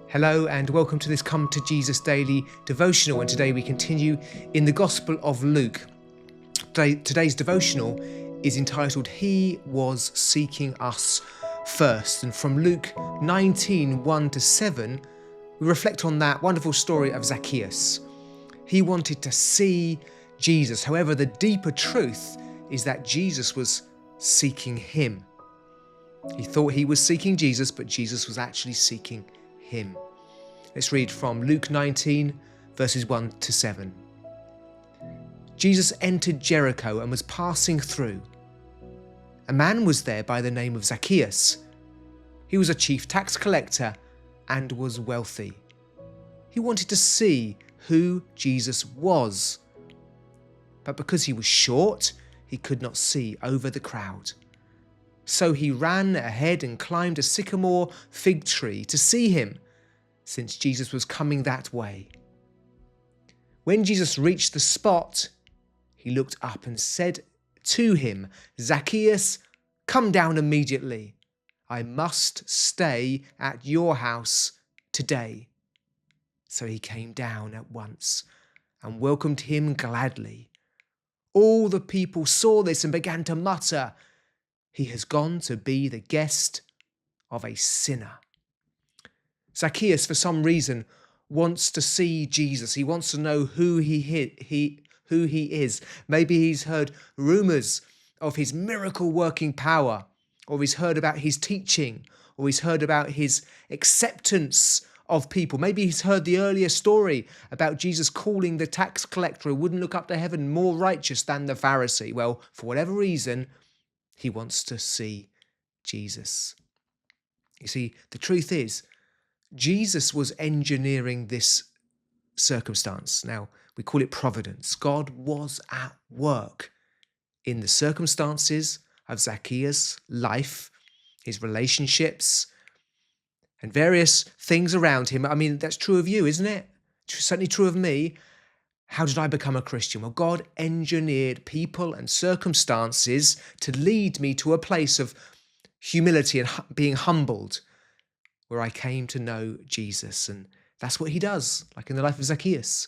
Hello and welcome to this Come to Jesus Daily devotional, and today we continue in the Gospel of Luke. Today's devotional is entitled He Was Seeking Us First, and from Luke 19, 1-7 we reflect on that wonderful story of Zacchaeus. He wanted to see Jesus, however the deeper truth is that Jesus was seeking him. He thought he was seeking Jesus, but Jesus was actually seeking him. Let's read from Luke 19, verses 1-7. Jesus entered Jericho and was passing through. A man was there by the name of Zacchaeus. He was a chief tax collector and was wealthy. He wanted to see who Jesus was, but because he was short, he could not see over the crowd. So he ran ahead and climbed a sycamore fig tree to see him, since Jesus was coming that way. When Jesus reached the spot, he looked up and said to him, "Zacchaeus, come down immediately. I must stay at your house today." So he came down at once and welcomed him gladly. All the people saw this and began to mutter, "He has gone to be the guest of a sinner." Zacchaeus, for some reason, wants to see Jesus. He wants to know who he is. Maybe he's heard rumours of his miracle-working power, or he's heard about his teaching, or he's heard about his acceptance of people. Maybe he's heard the earlier story about Jesus calling the tax collector who wouldn't look up to heaven more righteous than the Pharisee. Well, for whatever reason, he wants to see Jesus. You see, the truth is, Jesus was engineering this circumstance. Now, we call it providence. God was at work in the circumstances of Zacchaeus' life, his relationships, and various things around him. I mean, that's true of you, isn't it? It's certainly true of me. How did I become a Christian? Well, God engineered people and circumstances to lead me to a place of humility and being humbled, where I came to know Jesus. And that's what he does, like in the life of Zacchaeus.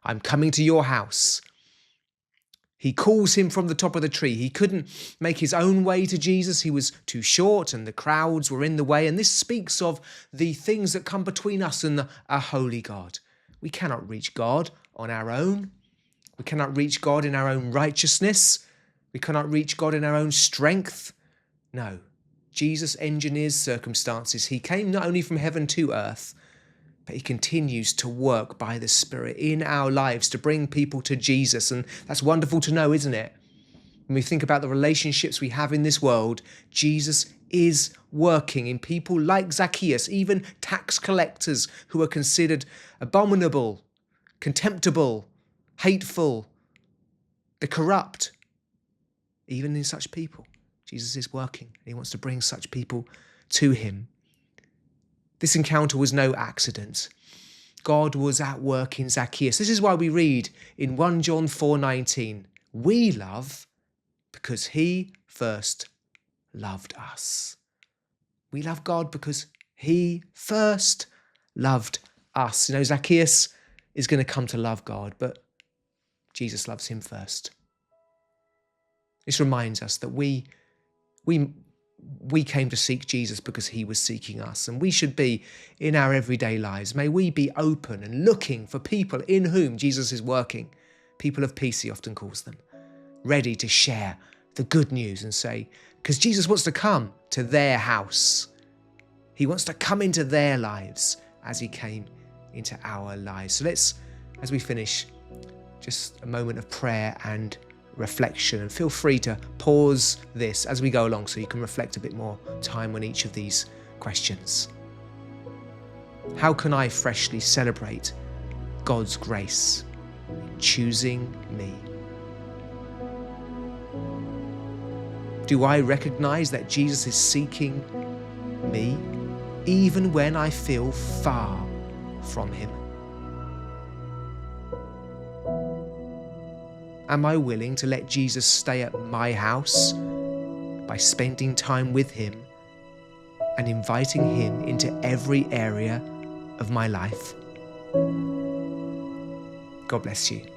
I'm coming to your house. He calls him from the top of the tree. He couldn't make his own way to Jesus. He was too short and the crowds were in the way. And this speaks of the things that come between us and a holy God. We cannot reach God on our own. We cannot reach God in our own righteousness. We cannot reach God in our own strength. No. Jesus engineers circumstances. He came not only from heaven to earth, but he continues to work by the Spirit in our lives to bring people to Jesus. And that's wonderful to know, isn't it? When we think about the relationships we have in this world, Jesus is working in people like Zacchaeus, even tax collectors who are considered abominable, contemptible, hateful, the corrupt. Even in such people, Jesus is working. He wants to bring such people to him. This encounter was no accident. God was at work in Zacchaeus. This is why we read in 1 John 4:19, we love because he first loved us. We love God because he first loved us. You know, Zacchaeus is going to come to love God, but Jesus loves him first. This reminds us that we came to seek Jesus because he was seeking us, and we should be in our everyday lives. May we be open and looking for people in whom Jesus is working. People of peace, he often calls them, ready to share the good news and say, because Jesus wants to come to their house. He wants to come into their lives as he came into our lives. So let's, as we finish, just a moment of prayer and reflection, and feel free to pause this as we go along so you can reflect a bit more time on each of these questions. How can I freshly celebrate God's grace in choosing me? Do I recognize that Jesus is seeking me even when I feel far from him? Am I willing to let Jesus stay at my house by spending time with him and inviting him into every area of my life. God bless you.